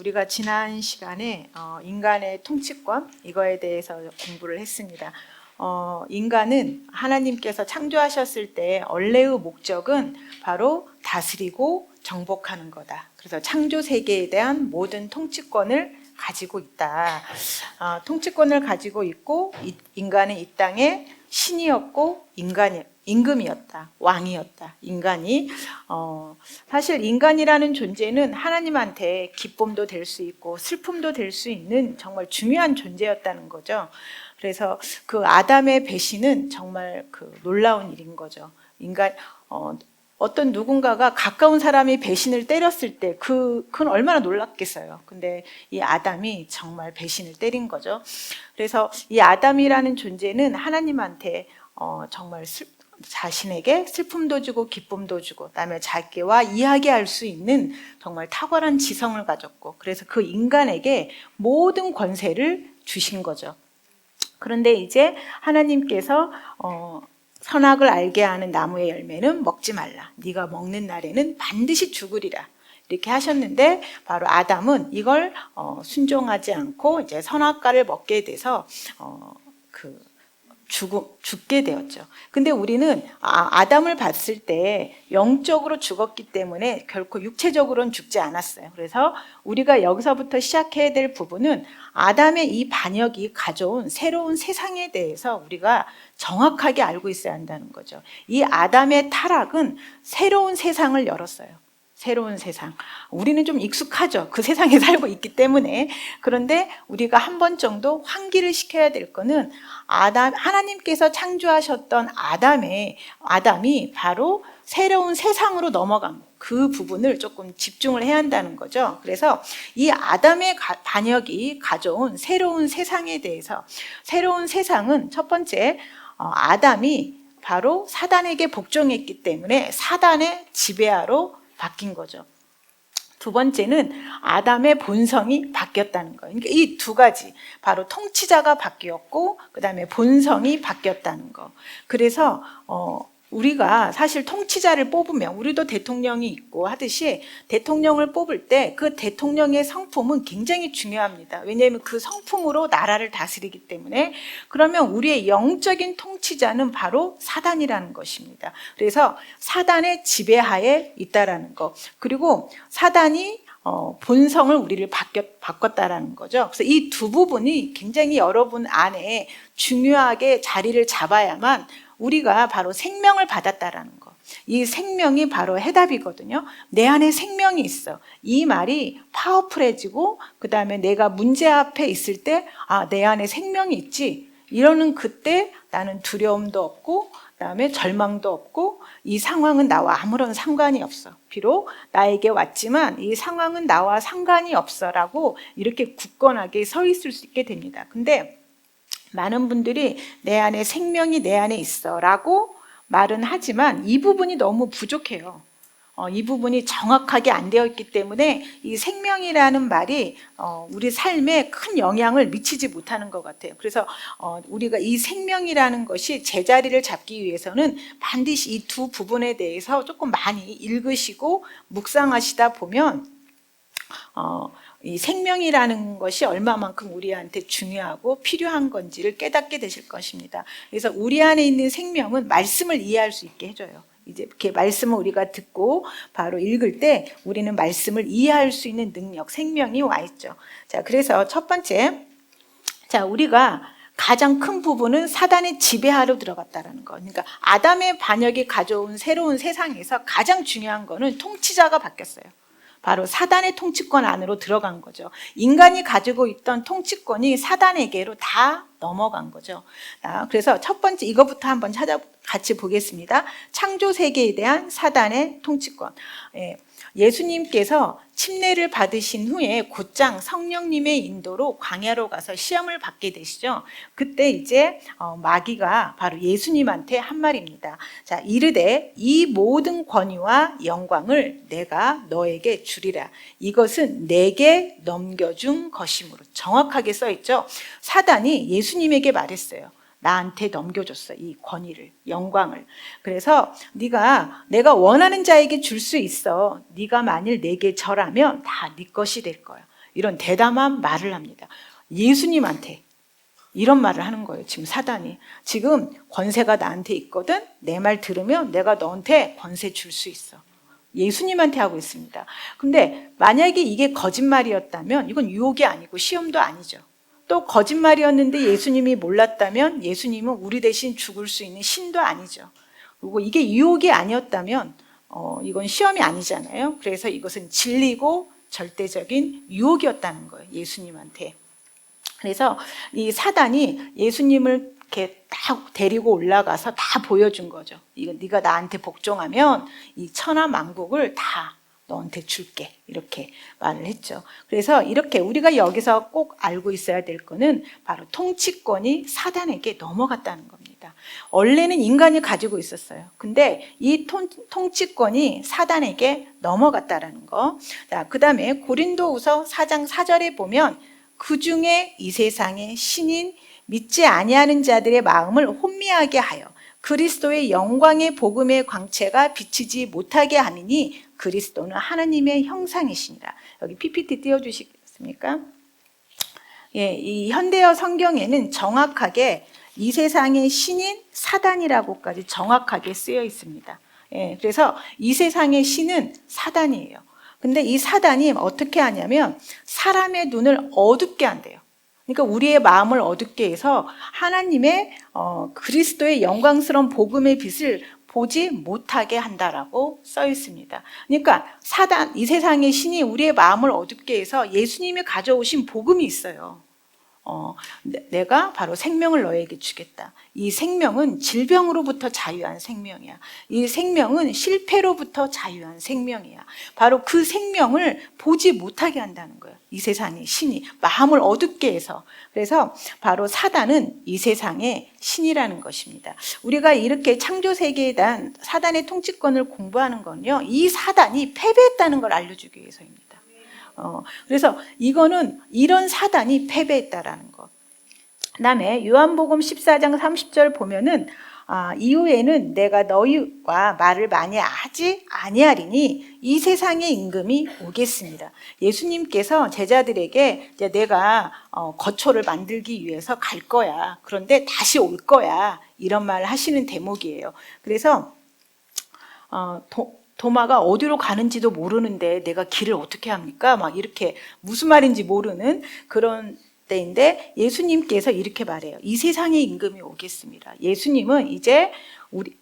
우리가 지난 시간에 인간의 통치권 이거에 대해서 공부를 했습니다. 인간은 하나님께서 창조하셨을 때 원래의 목적은 바로 다스리고 정복하는 거다. 그래서 창조 세계에 대한 모든 통치권을 가지고 있다. 통치권을 가지고 있고 인간은 이 땅에 신이었고 임금이었다. 왕이었다. 인간이 사실 인간이라는 존재는 하나님한테 기쁨도 될 수 있고 슬픔도 될 수 있는 정말 중요한 존재였다는 거죠. 그래서 그 아담의 배신은 정말 그 놀라운 일인 거죠. 어떤 누군가가 가까운 사람이 배신을 때렸을 때 그건 얼마나 놀랐겠어요. 근데 이 아담이 정말 배신을 때린 거죠. 그래서 이 아담이라는 존재는 하나님한테 정말 자신에게 슬픔도 주고 기쁨도 주고 그다음에 자기와 이야기할 수 있는 정말 탁월한 지성을 가졌고 그래서 그 인간에게 모든 권세를 주신 거죠. 그런데 이제 하나님께서 선악을 알게 하는 나무의 열매는 먹지 말라. 네가 먹는 날에는 반드시 죽으리라. 이렇게 하셨는데 바로 아담은 이걸 순종하지 않고 이제 선악과를 먹게 돼서 죽게 되었죠. 근데 우리는 아담을 봤을 때 영적으로 죽었기 때문에 결코 육체적으로는 죽지 않았어요. 그래서 우리가 여기서부터 시작해야 될 부분은 아담의 이 반역이 가져온 새로운 세상에 대해서 우리가 정확하게 알고 있어야 한다는 거죠. 이 아담의 타락은 새로운 세상을 열었어요. 새로운 세상. 우리는 좀 익숙하죠. 그 세상에 살고 있기 때문에. 그런데 우리가 한 번 정도 환기를 시켜야 될 거는 하나님께서 창조하셨던 아담이 바로 새로운 세상으로 넘어간 그 부분을 조금 집중을 해야 한다는 거죠. 그래서 이 아담의 반역이 가져온 새로운 세상에 대해서 새로운 세상은 첫 번째 아담이 바로 사단에게 복종했기 때문에 사단의 지배하로 바뀐 거죠. 두 번째는 아담의 본성이 바뀌었다는 거예요. 그러니까 이 두 가지, 바로 통치자가 바뀌었고 그다음에 본성이 바뀌었다는 거. 그래서 우리가 사실 통치자를 뽑으면 우리도 대통령이 있고 하듯이 대통령을 뽑을 때 그 대통령의 성품은 굉장히 중요합니다. 왜냐하면 그 성품으로 나라를 다스리기 때문에. 그러면 우리의 영적인 통치자는 바로 사단이라는 것입니다. 그래서 사단의 지배하에 있다라는 거. 그리고 사단이 본성을 우리를 바꿨다라는 거죠. 그래서 이 두 부분이 굉장히 여러분 안에 중요하게 자리를 잡아야만 우리가 바로 생명을 받았다라는 거. 이 생명이 바로 해답이거든요. 내 안에 생명이 있어. 이 말이 파워풀해지고 그다음에 내가 문제 앞에 있을 때 내 안에 생명이 있지. 이러는 그때 나는 두려움도 없고 그다음에 절망도 없고 이 상황은 나와 아무런 상관이 없어. 비록 나에게 왔지만 이 상황은 나와 상관이 없어라고 이렇게 굳건하게 서 있을 수 있게 됩니다. 근데 많은 분들이 내 안에 생명이 내 안에 있어라고 말은 하지만 이 부분이 너무 부족해요. 이 부분이 정확하게 안 되어 있기 때문에 이 생명이라는 말이 우리 삶에 큰 영향을 미치지 못하는 것 같아요. 그래서 우리가 이 생명이라는 것이 제자리를 잡기 위해서는 반드시 이 두 부분에 대해서 조금 많이 읽으시고 묵상하시다 보면 이 생명이라는 것이 얼마만큼 우리한테 중요하고 필요한 건지를 깨닫게 되실 것입니다. 그래서 우리 안에 있는 생명은 말씀을 이해할 수 있게 해줘요. 이제 이렇게 말씀을 우리가 듣고 바로 읽을 때 우리는 말씀을 이해할 수 있는 능력, 생명이 와 있죠. 자, 그래서 첫 번째, 우리가 가장 큰 부분은 사단의 지배하로 들어갔다는 거. 그러니까 아담의 반역이 가져온 새로운 세상에서 가장 중요한 거는 통치자가 바뀌었어요. 바로 사단의 통치권 안으로 들어간 거죠. 인간이 가지고 있던 통치권이 사단에게로 다 넘어간 거죠. 그래서 첫 번째 이거부터 한번 같이 보겠습니다. 창조 세계에 대한 사단의 통치권. 예수님께서 침례를 받으신 후에 곧장 성령님의 인도로 광야로 가서 시험을 받게 되시죠. 그때 이제 마귀가 바로 예수님한테 한 말입니다. 자, 이르되 이 모든 권위와 영광을 내가 너에게 주리라. 이것은 내게 넘겨준 것이므로. 정확하게 써 있죠. 사단이 예수님에게 말했어요. 나한테 넘겨줬어. 이 권위를, 영광을. 그래서 내가 원하는 자에게 줄 수 있어. 네가 만일 내게 절하면 다 네 것이 될 거야. 이런 대담한 말을 합니다. 예수님한테 이런 말을 하는 거예요. 지금 사단이. 지금 권세가 나한테 있거든. 내 말 들으면 내가 너한테 권세 줄 수 있어. 예수님한테 하고 있습니다. 근데 만약에 이게 거짓말이었다면 이건 유혹이 아니고 시험도 아니죠. 또 거짓말이었는데 예수님이 몰랐다면 예수님은 우리 대신 죽을 수 있는 신도 아니죠. 그리고 이게 유혹이 아니었다면 이건 시험이 아니잖아요. 그래서 이것은 진리고 절대적인 유혹이었다는 거예요. 예수님한테. 그래서 이 사단이 예수님을 이렇게 딱 데리고 올라가서 다 보여준 거죠. 이거 네가 나한테 복종하면 이 천하 만국을 다 너한테 줄게. 이렇게 말을 했죠. 그래서 이렇게 우리가 여기서 꼭 알고 있어야 될 거는 바로 통치권이 사단에게 넘어갔다는 겁니다. 원래는 인간이 가지고 있었어요. 근데 이 통치권이 사단에게 넘어갔다라는 거. 자, 그다음에 고린도후서 4장 4절에 보면 그 중에 이 세상의 신인 믿지 아니하는 자들의 마음을 혼미하게 하여 그리스도의 영광의 복음의 광채가 비치지 못하게 하느니 그리스도는 하나님의 형상이시니라. 여기 PPT 띄워주시겠습니까? 예, 이 현대어 성경에는 정확하게 이 세상의 신인 사단이라고까지 정확하게 쓰여 있습니다. 예, 그래서 이 세상의 신은 사단이에요. 근데 이 사단이 어떻게 하냐면 사람의 눈을 어둡게 한대요. 그러니까 우리의 마음을 어둡게 해서 하나님의 그리스도의 영광스러운 복음의 빛을 보지 못하게 한다라고 써 있습니다. 그러니까 사단, 이 세상의 신이 우리의 마음을 어둡게 해서 예수님이 가져오신 복음이 있어요. 내가 바로 생명을 너에게 주겠다. 이 생명은 질병으로부터 자유한 생명이야. 이 생명은 실패로부터 자유한 생명이야. 바로 그 생명을 보지 못하게 한다는 거예요. 이 세상의 신이 마음을 어둡게 해서. 그래서 바로 사단은 이 세상의 신이라는 것입니다. 우리가 이렇게 창조세계에 대한 사단의 통치권을 공부하는 건요, 이 사단이 패배했다는 걸 알려주기 위해서입니다. 그래서 이거는 이런 사단이 패배했다라는 것. 그다음에 요한복음 14장 30절 보면은 이후에는 내가 너희와 말을 많이 하지 아니하리니 이 세상의 임금이 오겠습니다. 예수님께서 제자들에게 이제 내가 거처를 만들기 위해서 갈 거야. 그런데 다시 올 거야. 이런 말을 하시는 대목이에요. 그래서 도마가 어디로 가는지도 모르는데 내가 길을 어떻게 합니까? 막 이렇게 무슨 말인지 모르는 그런 때인데 예수님께서 이렇게 말해요. 이 세상의 임금이 오겠습니다. 예수님은 이제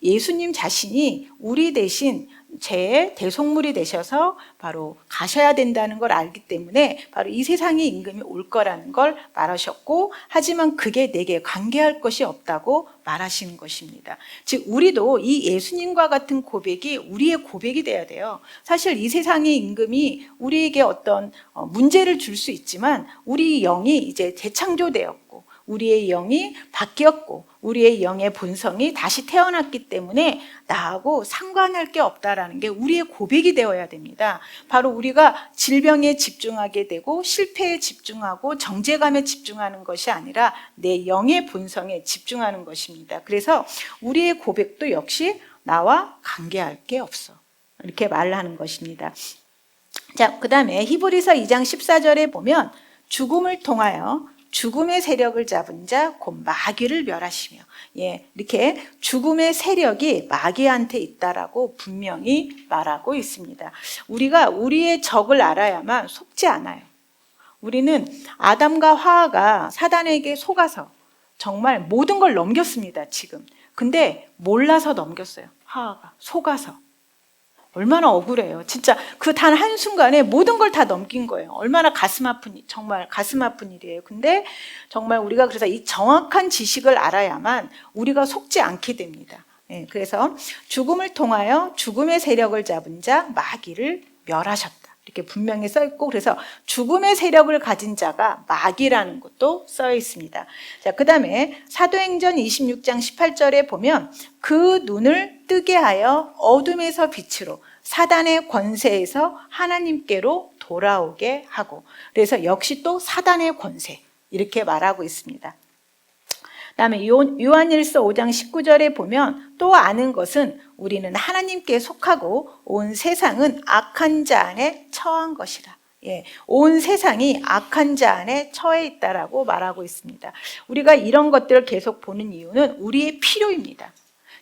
예수님 자신이 우리 대신 제 대속물이 되셔서 바로 가셔야 된다는 걸 알기 때문에 바로 이 세상의 임금이 올 거라는 걸 말하셨고, 하지만 그게 내게 관계할 것이 없다고 말하시는 것입니다. 즉 우리도 이 예수님과 같은 고백이 우리의 고백이 돼야 돼요. 사실 이 세상의 임금이 우리에게 어떤 문제를 줄 수 있지만 우리 영이 이제 재창조되었고 우리의 영이 바뀌었고 우리의 영의 본성이 다시 태어났기 때문에 나하고 상관할 게 없다라는 게 우리의 고백이 되어야 됩니다. 바로 우리가 질병에 집중하게 되고 실패에 집중하고 정죄감에 집중하는 것이 아니라 내 영의 본성에 집중하는 것입니다. 그래서 우리의 고백도 역시 나와 관계할 게 없어. 이렇게 말하는 것입니다. 자, 그다음에 히브리서 2장 14절에 보면 죽음을 통하여 죽음의 세력을 잡은 자 곧 마귀를 멸하시며, 이렇게 죽음의 세력이 마귀한테 있다라고 분명히 말하고 있습니다. 우리가 우리의 적을 알아야만 속지 않아요. 우리는 아담과 하와가 사단에게 속아서 정말 모든 걸 넘겼습니다, 지금. 근데 몰라서 넘겼어요. 하와가 속아서. 얼마나 억울해요. 진짜 그 단 한순간에 모든 걸 다 넘긴 거예요. 얼마나 정말 가슴 아픈 일이에요. 근데 정말 우리가 그래서 이 정확한 지식을 알아야만 우리가 속지 않게 됩니다. 그래서 죽음을 통하여 죽음의 세력을 잡은 자 마귀를 멸하셨다. 이렇게 분명히 써 있고, 그래서 죽음의 세력을 가진 자가 마귀라는 것도 써 있습니다. 자, 그다음에 사도행전 26장 18절에 보면 그 눈을 뜨게 하여 어둠에서 빛으로 사단의 권세에서 하나님께로 돌아오게 하고, 그래서 역시 또 사단의 권세 이렇게 말하고 있습니다. 그다음에 요한일서 5장 19절에 보면 또 아는 것은 우리는 하나님께 속하고 온 세상은 악한 자 안에 처한 것이라. 예, 온 세상이 악한 자 안에 처해 있다라고 말하고 있습니다. 우리가 이런 것들을 계속 보는 이유는 우리의 필요입니다.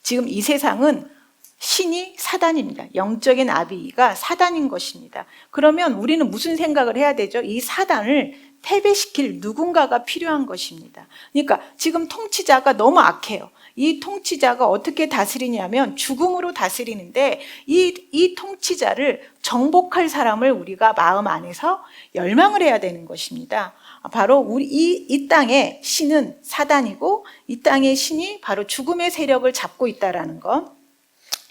지금 이 세상은 신이 사단입니다. 영적인 아비가 사단인 것입니다. 그러면 우리는 무슨 생각을 해야 되죠? 이 사단을 패배시킬 누군가가 필요한 것입니다. 그러니까 지금 통치자가 너무 악해요. 이 통치자가 어떻게 다스리냐면 죽음으로 다스리는데 이 통치자를 정복할 사람을 우리가 마음 안에서 열망을 해야 되는 것입니다. 바로 우리 이 땅의 신은 사단이고 이 땅의 신이 바로 죽음의 세력을 잡고 있다라는 것.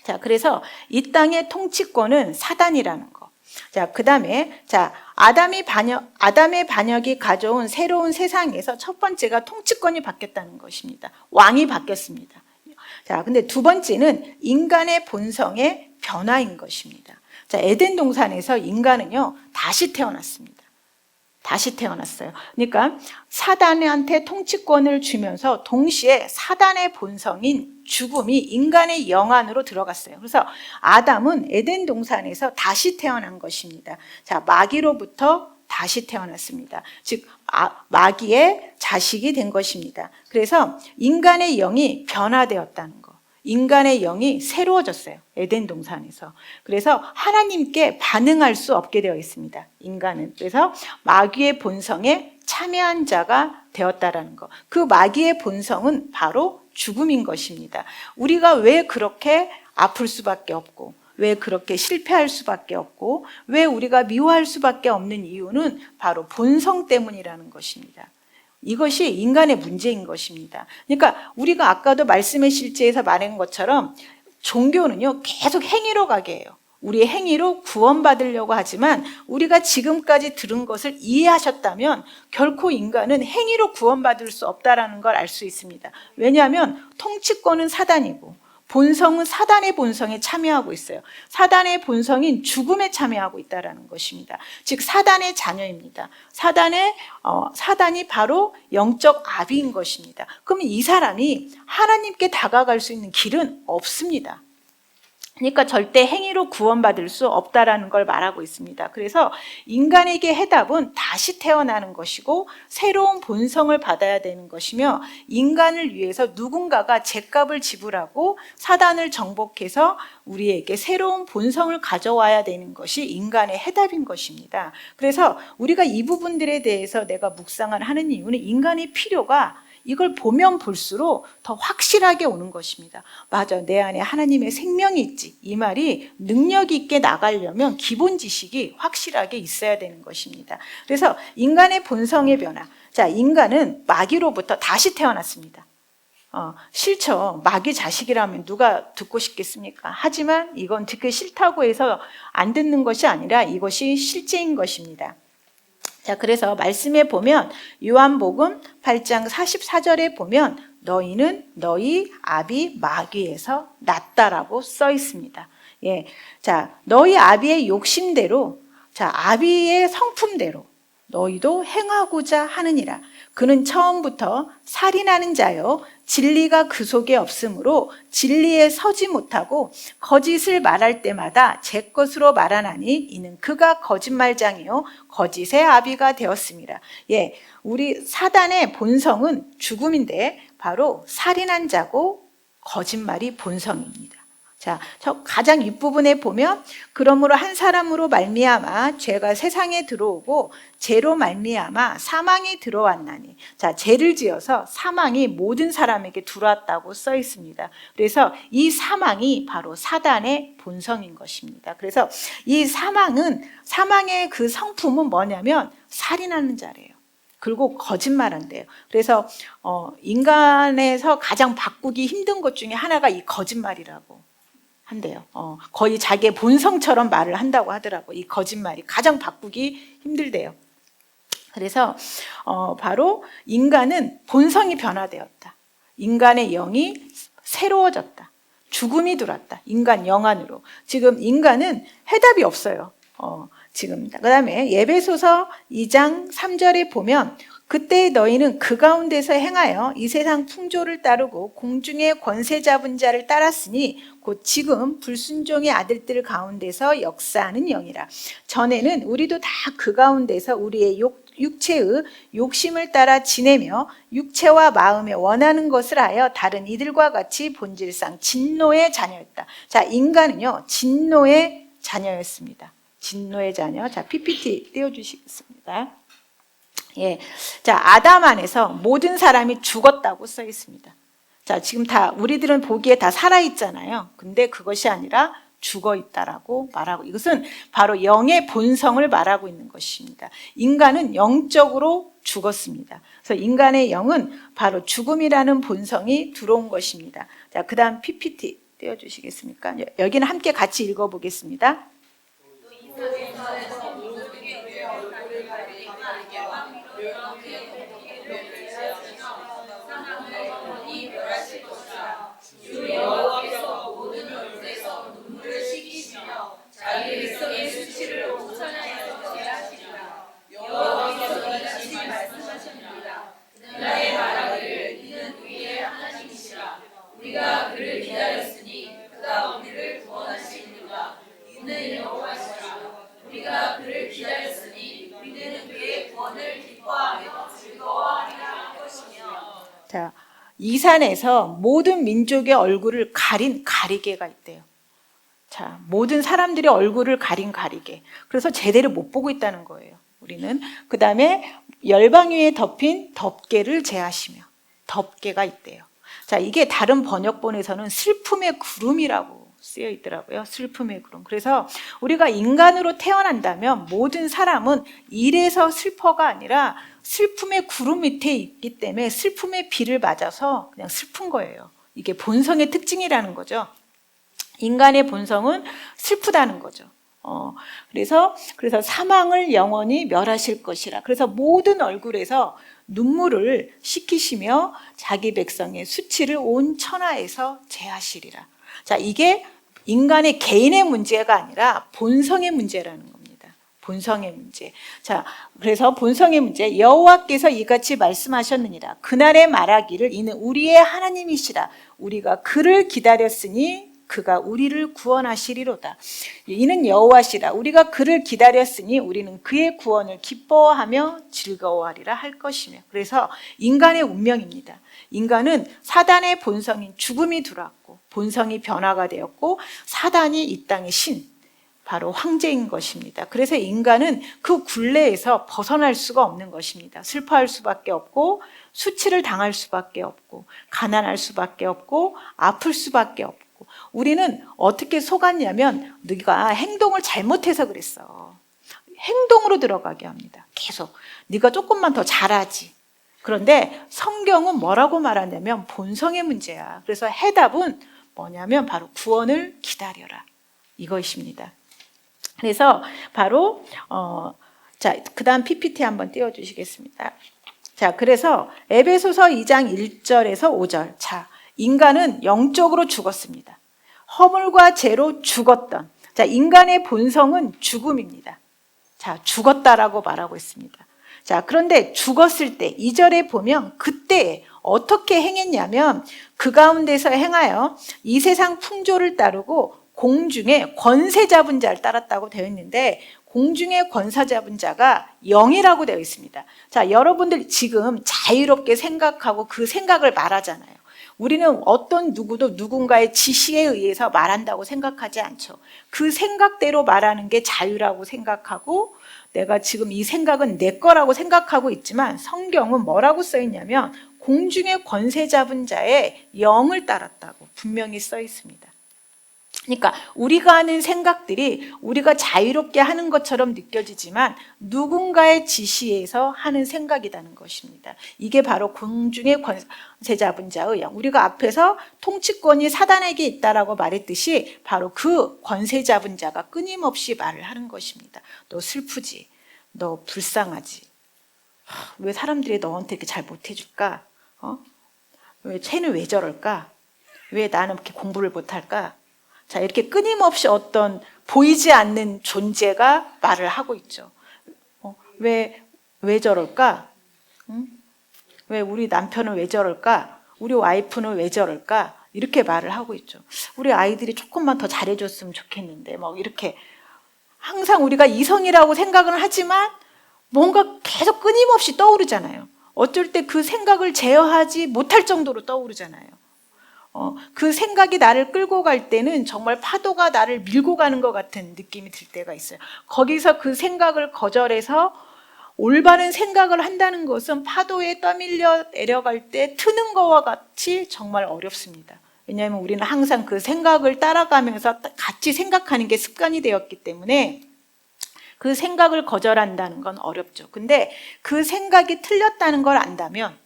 자, 그래서 이 땅의 통치권은 사단이라는 거. 자, 그다음에 아담의 반역이 가져온 새로운 세상에서 첫 번째가 통치권이 바뀌었다는 것입니다. 왕이 바뀌었습니다. 자, 근데 두 번째는 인간의 본성의 변화인 것입니다. 자, 에덴 동산에서 인간은요, 다시 태어났습니다. 다시 태어났어요. 그러니까 사단한테 통치권을 주면서 동시에 사단의 본성인 죽음이 인간의 영 안으로 들어갔어요. 그래서 아담은 에덴 동산에서 다시 태어난 것입니다. 자, 마귀로부터 다시 태어났습니다. 즉 마귀의 자식이 된 것입니다. 그래서 인간의 영이 변화되었다는 거. 인간의 영이 새로워졌어요. 에덴 동산에서. 그래서 하나님께 반응할 수 없게 되어 있습니다. 인간은. 그래서 마귀의 본성에 참여한 자가 되었다라는 거. 그 마귀의 본성은 바로 죽음인 것입니다. 우리가 왜 그렇게 아플 수밖에 없고 왜 그렇게 실패할 수밖에 없고 왜 우리가 미워할 수밖에 없는 이유는 바로 본성 때문이라는 것입니다. 이것이 인간의 문제인 것입니다. 그러니까 우리가 아까도 말씀의 실제에서 말한 것처럼 종교는요, 계속 행위로 가게 해요. 우리의 행위로 구원받으려고 하지만 우리가 지금까지 들은 것을 이해하셨다면 결코 인간은 행위로 구원받을 수 없다는 걸 알 수 있습니다. 왜냐하면 통치권은 사단이고 본성은 사단의 본성에 참여하고 있어요. 사단의 본성인 죽음에 참여하고 있다는 것입니다. 즉 사단의 자녀입니다. 사단이 바로 영적 아비인 것입니다. 그러면 이 사람이 하나님께 다가갈 수 있는 길은 없습니다. 그러니까 절대 행위로 구원받을 수 없다라는 걸 말하고 있습니다. 그래서 인간에게 해답은 다시 태어나는 것이고 새로운 본성을 받아야 되는 것이며 인간을 위해서 누군가가 죗값을 지불하고 사단을 정복해서 우리에게 새로운 본성을 가져와야 되는 것이 인간의 해답인 것입니다. 그래서 우리가 이 부분들에 대해서 내가 묵상을 하는 이유는 인간의 필요가 이걸 보면 볼수록 더 확실하게 오는 것입니다. 맞아, 내 안에 하나님의 생명이 있지. 이 말이 능력 있게 나가려면 기본 지식이 확실하게 있어야 되는 것입니다. 그래서 인간의 본성의 변화. 자, 인간은 마귀로부터 다시 태어났습니다. 싫죠. 마귀 자식이라면 누가 듣고 싶겠습니까? 하지만 이건 듣기 싫다고 해서 안 듣는 것이 아니라 이것이 실제인 것입니다. 자, 그래서 말씀에 보면 요한복음 8장 44절에 보면 너희는 너희 아비 마귀에서 났다라고 써 있습니다. 예. 자, 너희 아비의 욕심대로, 자, 아비의 성품대로 너희도 행하고자 하느니라. 그는 처음부터 살인하는 자요 진리가 그 속에 없으므로 진리에 서지 못하고 거짓을 말할 때마다 제 것으로 말하나니 이는 그가 거짓말장이요 거짓의 아비가 되었습니다. 예, 우리 사단의 본성은 죽음인데 바로 살인한 자고 거짓말이 본성입니다. 자, 저 가장 윗부분에 보면 그러므로 한 사람으로 말미암아 죄가 세상에 들어오고 죄로 말미암아 사망이 들어왔나니. 자, 죄를 지어서 사망이 모든 사람에게 들어왔다고 써 있습니다. 그래서 이 사망이 바로 사단의 본성인 것입니다. 그래서 이 사망의 그 성품은 뭐냐면 살인하는 자래요. 그리고 거짓말한대요. 그래서 인간에서 가장 바꾸기 힘든 것 중에 하나가 이 거짓말이라고 한대요. 거의 자기의 본성처럼 말을 한다고 하더라고. 이 거짓말이 가장 바꾸기 힘들대요. 그래서 바로 인간은 본성이 변화되었다. 인간의 영이 새로워졌다. 죽음이 들어왔다. 인간 영 안으로. 지금 인간은 해답이 없어요. 지금 그다음에 에베소서 2장 3절에 보면 그때 너희는 그 가운데서 행하여 이 세상 풍조를 따르고 공중의 권세 잡은 자를 따랐으니 곧 지금 불순종의 아들들 가운데서 역사하는 영이라. 전에는 우리도 다 그 가운데서 우리의 육체의 욕심을 따라 지내며 육체와 마음에 원하는 것을 하여 다른 이들과 같이 본질상 진노의 자녀였다. 자, 인간은요, 진노의 자녀였습니다. 진노의 자녀. 자, PPT 띄워주시겠습니다. 예. 자, 아담 안에서 모든 사람이 죽었다고 써 있습니다. 자, 지금 다, 우리들은 보기에 다 살아있잖아요. 근데 그것이 아니라 죽어 있다라고 말하고, 이것은 바로 영의 본성을 말하고 있는 것입니다. 인간은 영적으로 죽었습니다. 그래서 인간의 영은 바로 죽음이라는 본성이 들어온 것입니다. 자, 그 다음 PPT 띄워주시겠습니까? 여기는 함께 같이 읽어보겠습니다. 자, 이 산에서 모든 민족의 얼굴을 가린 가리개가 있대요. 자, 모든 사람들의 얼굴을 가린 가리개. 그래서 제대로 못 보고 있다는 거예요, 우리는. 그 다음에 열방 위에 덮인 덮개를 제하시며, 덮개가 있대요. 자, 이게 다른 번역본에서는 슬픔의 구름이라고 쓰여 있더라고요. 슬픔의 구름. 그래서 우리가 인간으로 태어난다면 모든 사람은 이래서 슬퍼가 아니라 슬픔의 구름 밑에 있기 때문에 슬픔의 비를 맞아서 그냥 슬픈 거예요. 이게 본성의 특징이라는 거죠. 인간의 본성은 슬프다는 거죠. 그래서 사망을 영원히 멸하실 것이라. 그래서 모든 얼굴에서 눈물을 씻기시며 자기 백성의 수치를 온 천하에서 제하시리라. 자, 이게 인간의 개인의 문제가 아니라 본성의 문제라는 겁니다. 본성의 문제. 자, 그래서 본성의 문제. 여호와께서 이같이 말씀하셨느니라. 그날에 말하기를 이는 우리의 하나님이시라. 우리가 그를 기다렸으니 그가 우리를 구원하시리로다. 이는 여호와시라. 우리가 그를 기다렸으니 우리는 그의 구원을 기뻐하며 즐거워하리라 할 것이며. 그래서 인간의 운명입니다. 인간은 사단의 본성인 죽음이 들어왔고 본성이 변화가 되었고 사단이 이 땅의 신, 바로 황제인 것입니다. 그래서 인간은 그 굴레에서 벗어날 수가 없는 것입니다. 슬퍼할 수밖에 없고 수치를 당할 수밖에 없고 가난할 수밖에 없고 아플 수밖에 없고. 우리는 어떻게 속았냐면 네가 행동을 잘못해서 그랬어. 행동으로 들어가게 합니다. 계속. 네가 조금만 더 잘하지. 그런데 성경은 뭐라고 말하냐면 본성의 문제야. 그래서 해답은 뭐냐면 바로 구원을 기다려라. 이것입니다. 그래서 바로 자, 그다음 PPT 한번 띄워 주시겠습니다. 자, 그래서 에베소서 2장 1절에서 5절. 자, 인간은 영적으로 죽었습니다. 허물과 죄로 죽었던. 자, 인간의 본성은 죽음입니다. 자, 죽었다라고 말하고 있습니다. 자, 그런데 죽었을 때 2절에 보면 그때 어떻게 행했냐면 그 가운데서 행하여 이 세상 풍조를 따르고 공중에 권세 잡은 자를 따랐다고 되어 있는데 공중에 권세 잡은 자가 영이라고 되어 있습니다. 자, 여러분들 지금 자유롭게 생각하고 그 생각을 말하잖아요. 우리는 어떤 누구도 누군가의 지시에 의해서 말한다고 생각하지 않죠. 그 생각대로 말하는 게 자유라고 생각하고 내가 지금 이 생각은 내 거라고 생각하고 있지만 성경은 뭐라고 써 있냐면 공중에 권세 잡은 자의 영을 따랐다고 분명히 써 있습니다. 그러니까 우리가 하는 생각들이 우리가 자유롭게 하는 것처럼 느껴지지만 누군가의 지시에서 하는 생각이라는 것입니다. 이게 바로 공중의 권세 잡은 자의 영. 우리가 앞에서 통치권이 사단에게 있다라고 말했듯이 바로 그 권세 잡은 자가 끊임없이 말을 하는 것입니다. 너 슬프지? 너 불쌍하지? 왜 사람들이 너한테 이렇게 잘 못해줄까? 왜 쟤는 왜 저럴까? 왜 나는 이렇게 공부를 못할까? 자, 이렇게 끊임없이 어떤 보이지 않는 존재가 말을 하고 있죠. 왜 저럴까? 응? 왜 우리 남편은 왜 저럴까? 우리 와이프는 왜 저럴까? 이렇게 말을 하고 있죠. 우리 아이들이 조금만 더 잘해줬으면 좋겠는데, 뭐 이렇게 항상 우리가 이성이라고 생각은 하지만 뭔가 계속 끊임없이 떠오르잖아요. 어쩔 때 그 생각을 제어하지 못할 정도로 떠오르잖아요. 그 생각이 나를 끌고 갈 때는 정말 파도가 나를 밀고 가는 것 같은 느낌이 들 때가 있어요. 거기서 그 생각을 거절해서 올바른 생각을 한다는 것은 파도에 떠밀려 내려갈 때 트는 것과 같이 정말 어렵습니다. 왜냐하면 우리는 항상 그 생각을 따라가면서 같이 생각하는 게 습관이 되었기 때문에 그 생각을 거절한다는 건 어렵죠. 근데 그 생각이 틀렸다는 걸 안다면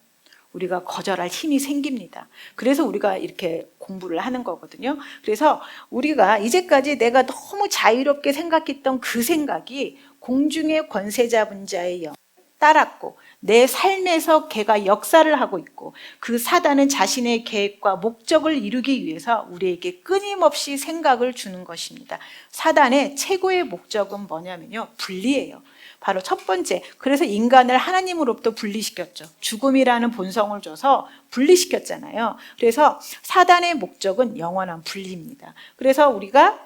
우리가 거절할 힘이 생깁니다. 그래서 우리가 이렇게 공부를 하는 거거든요. 그래서 우리가 이제까지 내가 너무 자유롭게 생각했던 그 생각이 공중의 권세 잡은 자의 영 따랐고 내 삶에서 걔가 역사를 하고 있고 그 사단은 자신의 계획과 목적을 이루기 위해서 우리에게 끊임없이 생각을 주는 것입니다. 사단의 최고의 목적은 뭐냐면요, 분리예요. 바로 첫 번째, 그래서 인간을 하나님으로부터 분리시켰죠. 죽음이라는 본성을 줘서 분리시켰잖아요. 그래서 사단의 목적은 영원한 분리입니다. 그래서 우리가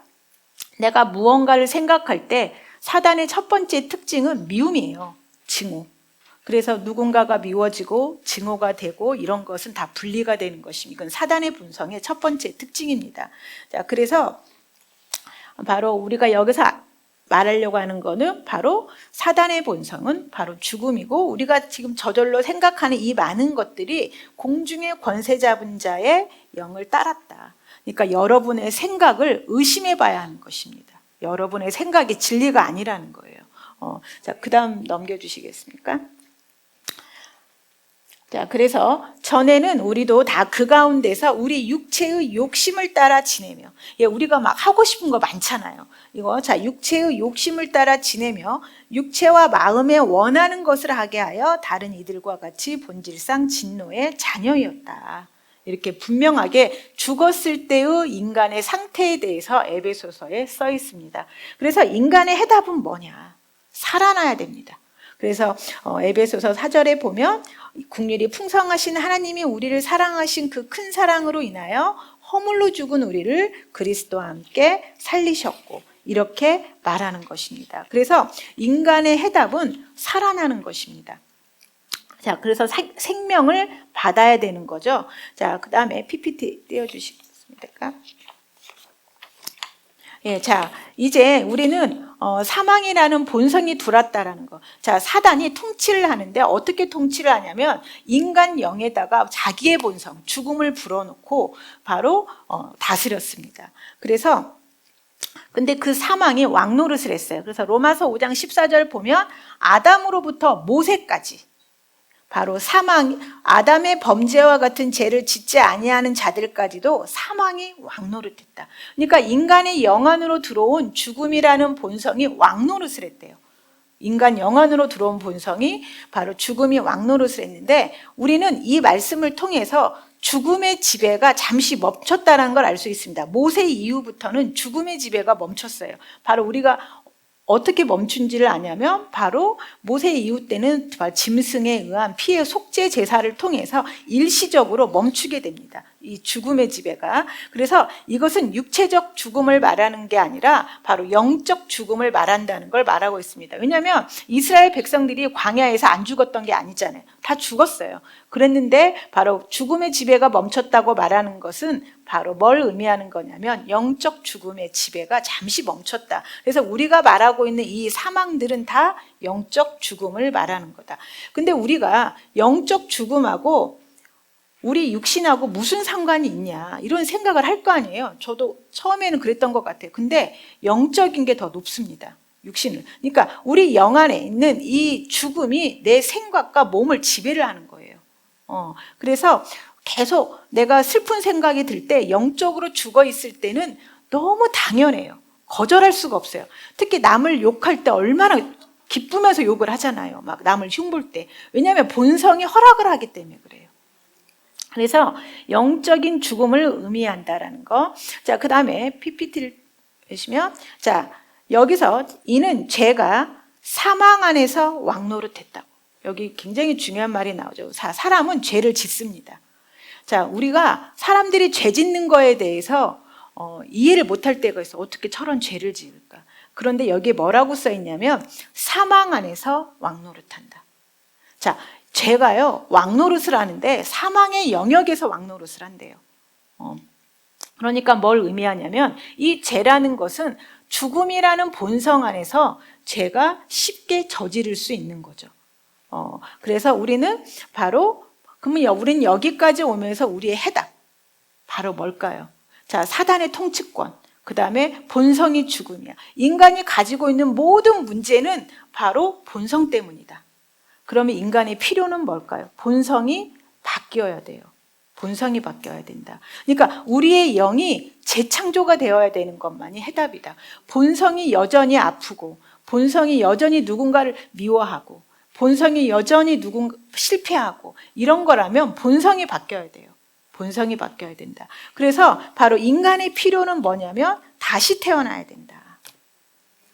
내가 무언가를 생각할 때 사단의 첫 번째 특징은 미움이에요. 증오. 그래서 누군가가 미워지고 증오가 되고 이런 것은 다 분리가 되는 것입니다. 이건 사단의 본성의 첫 번째 특징입니다. 자, 그래서 바로 우리가 여기서 말하려고 하는 거는 바로 사단의 본성은 바로 죽음이고 우리가 지금 저절로 생각하는 이 많은 것들이 공중의 권세 잡은 자의 영을 따랐다. 그러니까 여러분의 생각을 의심해 봐야 하는 것입니다. 여러분의 생각이 진리가 아니라는 거예요. 자, 그 다음 넘겨주시겠습니까? 자, 그래서 전에는 우리도 다 그 가운데서 우리 육체의 욕심을 따라 지내며, 우리가 막 하고 싶은 거 많잖아요. 이거, 자, 육체의 욕심을 따라 지내며 육체와 마음에 원하는 것을 하게 하여 다른 이들과 같이 본질상 진노의 자녀였다. 이렇게 분명하게 죽었을 때의 인간의 상태에 대해서 에베소서에 써 있습니다. 그래서 인간의 해답은 뭐냐? 살아나야 됩니다. 그래서 에베소서 4절에 보면 국률이 풍성하신 하나님이 우리를 사랑하신 그 큰 사랑으로 인하여 허물로 죽은 우리를 그리스도와 함께 살리셨고 이렇게 말하는 것입니다. 그래서 인간의 해답은 살아나는 것입니다. 자, 그래서 생명을 받아야 되는 거죠. 자, 그 다음에 PPT 띄워주시겠습니까? 예, 자, 이제 우리는 사망이라는 본성이 들어왔다라는 거. 자, 사단이 통치를 하는데 어떻게 통치를 하냐면 인간 영에다가 자기의 본성, 죽음을 불어넣고 바로 다스렸습니다. 그래서 근데 그 사망이 왕노릇을 했어요. 그래서 로마서 5장 14절 보면 아담으로부터 모세까지 바로 사망, 아담의 범죄와 같은 죄를 짓지 아니하는 자들까지도 사망이 왕노릇했다. 그러니까 인간의 영 안으로 들어온 죽음이라는 본성이 왕노릇을 했대요. 인간 영 안으로 들어온 본성이 바로 죽음이 왕노릇을 했는데 우리는 이 말씀을 통해서 죽음의 지배가 잠시 멈췄다는 걸 알 수 있습니다. 모세 이후부터는 죽음의 지배가 멈췄어요. 바로 우리가 어떻게 멈춘지를 아냐면 바로 모세 이후 때는 짐승에 의한 피의 속죄 제사를 통해서 일시적으로 멈추게 됩니다. 이 죽음의 지배가. 그래서 이것은 육체적 죽음을 말하는 게 아니라 바로 영적 죽음을 말한다는 걸 말하고 있습니다. 왜냐하면 이스라엘 백성들이 광야에서 안 죽었던 게 아니잖아요. 다 죽었어요. 그랬는데 바로 죽음의 지배가 멈췄다고 말하는 것은 바로 뭘 의미하는 거냐면 영적 죽음의 지배가 잠시 멈췄다. 그래서 우리가 말하고 있는 이 사망들은 다 영적 죽음을 말하는 거다. 근데 우리가 영적 죽음하고 우리 육신하고 무슨 상관이 있냐 이런 생각을 할 거 아니에요. 저도 처음에는 그랬던 것 같아요. 근데 영적인 게 더 높습니다. 육신을. 그러니까 우리 영 안에 있는 이 죽음이 내 생각과 몸을 지배를 하는 거예요. 그래서 계속 내가 슬픈 생각이 들 때 영적으로 죽어 있을 때는 너무 당연해요. 거절할 수가 없어요. 특히 남을 욕할 때 얼마나 기쁘면서 욕을 하잖아요. 막 남을 흉볼 때. 왜냐하면 본성이 허락을 하기 때문에 그래요. 그래서 영적인 죽음을 의미한다라는 거. 자, 그 다음에 PPT를 보시면, 자, 여기서 이는 죄가 사망 안에서 왕노릇했다고. 여기 굉장히 중요한 말이 나오죠. 사람은 죄를 짓습니다. 자, 우리가 사람들이 죄 짓는 거에 대해서 이해를 못할 때가 있어. 어떻게 저런 죄를 지을까? 그런데 여기에 뭐라고 써 있냐면 사망 안에서 왕노릇한다. 자, 죄가요 왕노릇을 하는데 사망의 영역에서 왕노릇을 한대요. 그러니까 뭘 의미하냐면 이 죄라는 것은 죽음이라는 본성 안에서 죄가 쉽게 저지를 수 있는 거죠. 그래서 우리는 바로 그러면 우리는 여기까지 오면서 우리의 해답 바로 뭘까요? 자, 사단의 통치권, 그 다음에 본성이 죽음이야. 인간이 가지고 있는 모든 문제는 바로 본성 때문이다. 그러면 인간의 필요는 뭘까요? 본성이 바뀌어야 돼요. 본성이 바뀌어야 된다. 그러니까 우리의 영이 재창조가 되어야 되는 것만이 해답이다. 본성이 여전히 아프고, 본성이 여전히 누군가를 미워하고, 본성이 여전히 누군가 실패하고 이런 거라면 본성이 바뀌어야 돼요. 본성이 바뀌어야 된다. 그래서 바로 인간의 필요는 뭐냐면 다시 태어나야 된다.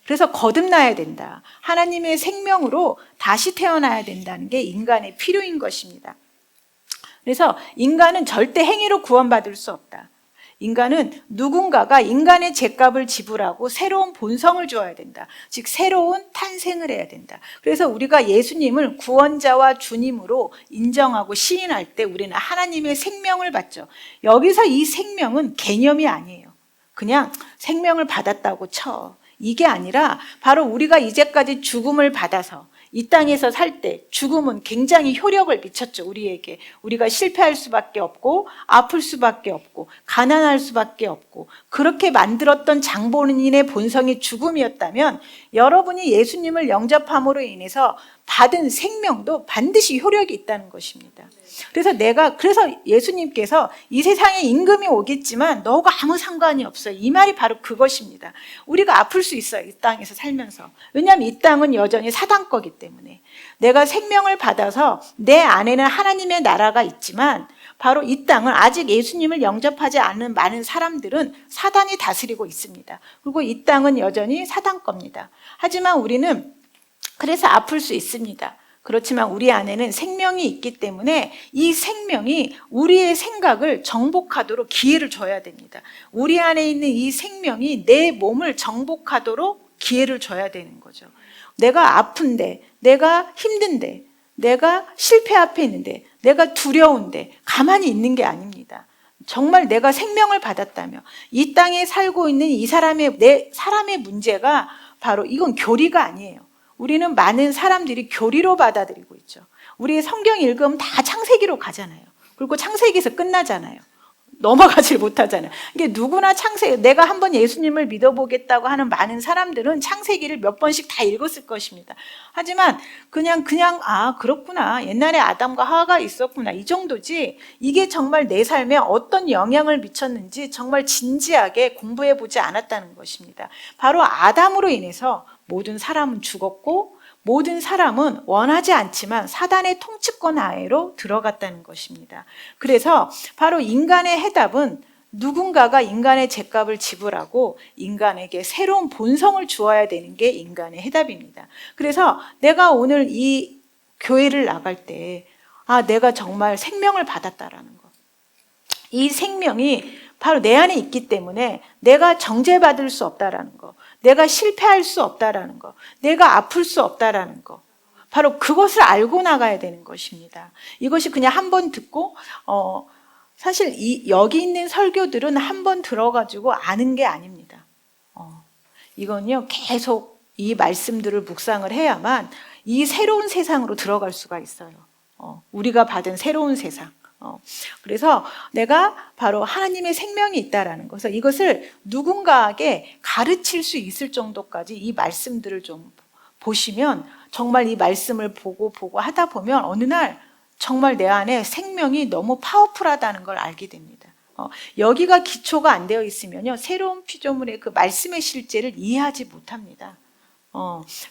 그래서 거듭나야 된다. 하나님의 생명으로 다시 태어나야 된다는 게 인간의 필요인 것입니다. 그래서 인간은 절대 행위로 구원받을 수 없다. 인간은 누군가가 인간의 죄값을 지불하고 새로운 본성을 주어야 된다. 즉 새로운 탄생을 해야 된다. 그래서 우리가 예수님을 구원자와 주님으로 인정하고 시인할 때 우리는 하나님의 생명을 받죠. 여기서 이 생명은 개념이 아니에요. 그냥 생명을 받았다고 쳐. 이게 아니라 바로 우리가 이제까지 죽음을 받아서 이 땅에서 살 때 죽음은 굉장히 효력을 미쳤죠. 우리에게. 우리가 실패할 수밖에 없고 아플 수밖에 없고 가난할 수밖에 없고 그렇게 만들었던 장본인의 본성이 죽음이었다면 여러분이 예수님을 영접함으로 인해서 받은 생명도 반드시 효력이 있다는 것입니다. 그래서 예수님께서 이 세상에 임금이 오겠지만 너가 아무 상관이 없어요. 이 말이 바로 그것입니다. 우리가 아플 수 있어요. 이 땅에서 살면서. 왜냐하면 이 땅은 여전히 사단 거기 때문에. 내가 생명을 받아서 내 안에는 하나님의 나라가 있지만 바로 이 땅은 아직 예수님을 영접하지 않은 많은 사람들은 사단이 다스리고 있습니다. 그리고 이 땅은 여전히 사단 겁니다. 하지만 우리는 그래서 아플 수 있습니다. 그렇지만 우리 안에는 생명이 있기 때문에 이 생명이 우리의 생각을 정복하도록 기회를 줘야 됩니다. 우리 안에 있는 이 생명이 내 몸을 정복하도록 기회를 줘야 되는 거죠. 내가 아픈데, 내가 힘든데, 내가 실패 앞에 있는데, 내가 두려운데 가만히 있는 게 아닙니다. 정말 내가 생명을 받았다며 이 땅에 살고 있는 내 사람의 문제가 바로 이건 교리가 아니에요. 우리는 많은 사람들이 교리로 받아들이고 있죠. 우리 성경 읽으면 다 창세기로 가잖아요. 그리고 창세기에서 끝나잖아요. 넘어가질 못하잖아요. 이게 누구나 내가 한번 예수님을 믿어보겠다고 하는 많은 사람들은 창세기를 몇 번씩 다 읽었을 것입니다. 하지만 그냥 그렇구나. 옛날에 아담과 하와가 있었구나. 이 정도지. 이게 정말 내 삶에 어떤 영향을 미쳤는지 정말 진지하게 공부해보지 않았다는 것입니다. 바로 아담으로 인해서 모든 사람은 죽었고 모든 사람은 원하지 않지만 사단의 통치권 하에로 들어갔다는 것입니다. 그래서 바로 인간의 해답은 누군가가 인간의 죄값을 지불하고 인간에게 새로운 본성을 주어야 되는 게 인간의 해답입니다. 그래서 내가 오늘 이 교회를 나갈 때 내가 정말 생명을 받았다라는 것. 이 생명이 바로 내 안에 있기 때문에 내가 정죄받을 수 없다라는 거. 내가 실패할 수 없다라는 거, 내가 아플 수 없다라는 거, 바로 그것을 알고 나가야 되는 것입니다. 이것이 그냥 한 번 듣고 사실 여기 있는 설교들은 한 번 들어가지고 아는 게 아닙니다. 이건요 계속 이 말씀들을 묵상을 해야만 이 새로운 세상으로 들어갈 수가 있어요. 우리가 받은 새로운 세상. 그래서 내가 바로 하나님의 생명이 있다라는 것을 이것을 누군가에게 가르칠 수 있을 정도까지 이 말씀들을 좀 보시면 정말 이 말씀을 보고 하다 보면 어느 날 정말 내 안에 생명이 너무 파워풀하다는 걸 알게 됩니다. 여기가 기초가 안 되어 있으면요 새로운 피조물의 그 말씀의 실제를 이해하지 못합니다.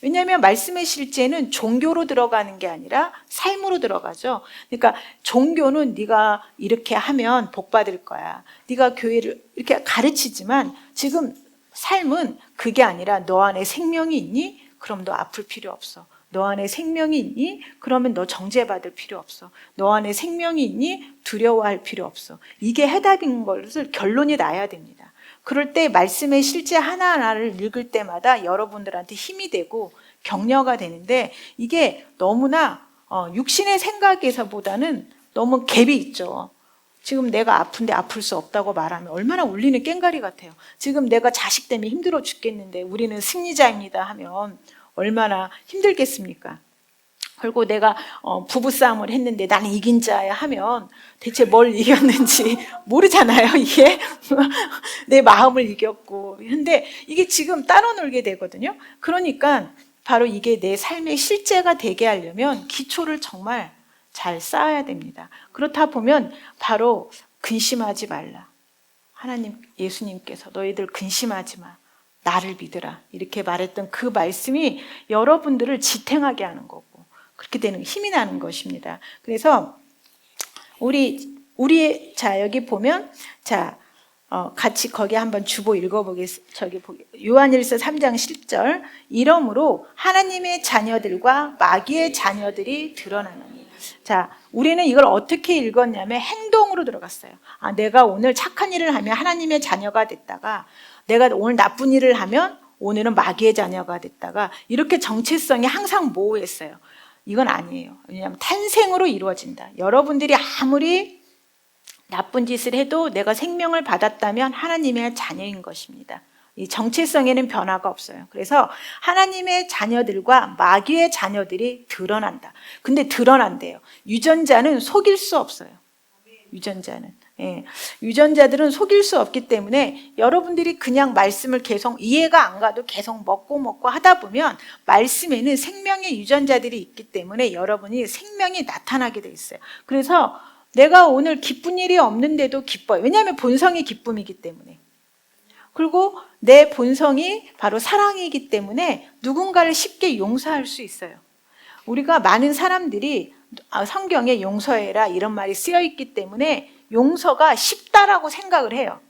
왜냐하면 말씀의 실제는 종교로 들어가는 게 아니라 삶으로 들어가죠. 그러니까 종교는 네가 이렇게 하면 복 받을 거야. 네가 교회를 이렇게 가르치지만 지금 삶은 그게 아니라 너 안에 생명이 있니? 그럼 너 아플 필요 없어. 너 안에 생명이 있니? 그러면 너 정죄받을 필요 없어. 너 안에 생명이 있니? 두려워할 필요 없어. 이게 해답인 것을 결론이 나야 됩니다. 그럴 때 말씀의 실제 하나하나를 읽을 때마다 여러분들한테 힘이 되고 격려가 되는데, 이게 너무나 육신의 생각에서보다는 너무 갭이 있죠. 지금 내가 아픈데 아플 수 없다고 말하면 얼마나 울리는 꽹가리 같아요. 지금 내가 자식 때문에 힘들어 죽겠는데 우리는 승리자입니다 하면 얼마나 힘들겠습니까? 그리고 내가 부부싸움을 했는데 나는 이긴 자야 하면 대체 뭘 이겼는지 모르잖아요. 이게 내 마음을 이겼고. 근데 이게 지금 따로 놀게 되거든요. 그러니까 바로 이게 내 삶의 실제가 되게 하려면 기초를 정말 잘 쌓아야 됩니다. 그렇다 보면 바로 근심하지 말라. 하나님, 예수님께서 너희들 근심하지 마. 나를 믿으라. 이렇게 말했던 그 말씀이 여러분들을 지탱하게 하는 거고, 그렇게 되는 힘이 나는 것입니다. 그래서 우리 자 여기 보면 같이 거기 한번 주보 읽어보겠습니다. 요한일서 3장 10절. 이러므로 하나님의 자녀들과 마귀의 자녀들이 드러나느니. 자, 우리는 이걸 어떻게 읽었냐면 행동으로 들어갔어요. 내가 오늘 착한 일을 하면 하나님의 자녀가 됐다가, 내가 오늘 나쁜 일을 하면 오늘은 마귀의 자녀가 됐다가, 이렇게 정체성이 항상 모호했어요. 이건 아니에요. 왜냐하면 탄생으로 이루어진다. 여러분들이 아무리 나쁜 짓을 해도 내가 생명을 받았다면 하나님의 자녀인 것입니다. 이 정체성에는 변화가 없어요. 그래서 하나님의 자녀들과 마귀의 자녀들이 드러난다. 근데 드러난대요. 유전자는 속일 수 없어요. 유전자는. 유전자들은 속일 수 없기 때문에 여러분들이 그냥 말씀을 계속 이해가 안 가도 계속 먹고 하다 보면 말씀에는 생명의 유전자들이 있기 때문에 여러분이 생명이 나타나게 돼 있어요. 그래서 내가 오늘 기쁜 일이 없는데도 기뻐요. 왜냐하면 본성이 기쁨이기 때문에. 그리고 내 본성이 바로 사랑이기 때문에 누군가를 쉽게 용서할 수 있어요. 우리가 많은 사람들이 성경에 용서해라 이런 말이 쓰여 있기 때문에 용서가 쉽다라고 생각을 해요.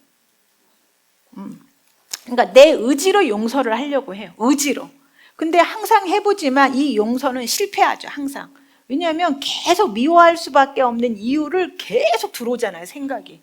그러니까 내 의지로 용서를 하려고 해요. 의지로. 근데 항상 해보지만 이 용서는 실패하죠. 항상. 왜냐하면 계속 미워할 수밖에 없는 이유를 계속 들어오잖아요. 생각이.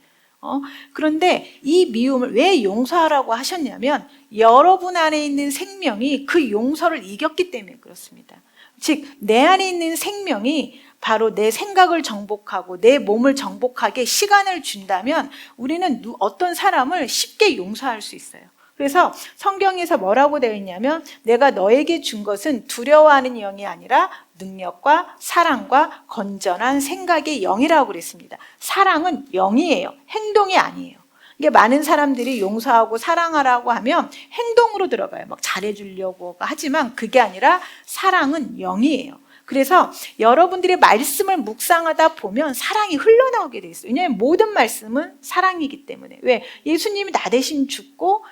그런데 이 미움을 왜 용서하라고 하셨냐면 여러분 안에 있는 생명이 그 용서를 이겼기 때문에 그렇습니다. 즉 내 안에 있는 생명이 바로 내 생각을 정복하고 내 몸을 정복하게 시간을 준다면 우리는 어떤 사람을 쉽게 용서할 수 있어요. 그래서 성경에서 뭐라고 되어 있냐면 내가 너에게 준 것은 두려워하는 영이 아니라 능력과 사랑과 건전한 생각의 영이라고 그랬습니다. 사랑은 영이에요. 행동이 아니에요. 이게 많은 사람들이 용서하고 사랑하라고 하면 행동으로 들어가요. 막 잘해주려고 하지만 그게 아니라 사랑은 영이에요. 그래서 여러분들이 말씀을 묵상하다 보면 사랑이 흘러나오게 돼 있어요. 왜냐하면 모든 말씀은 사랑이기 때문에. 왜? 예수님이 나 대신 죽고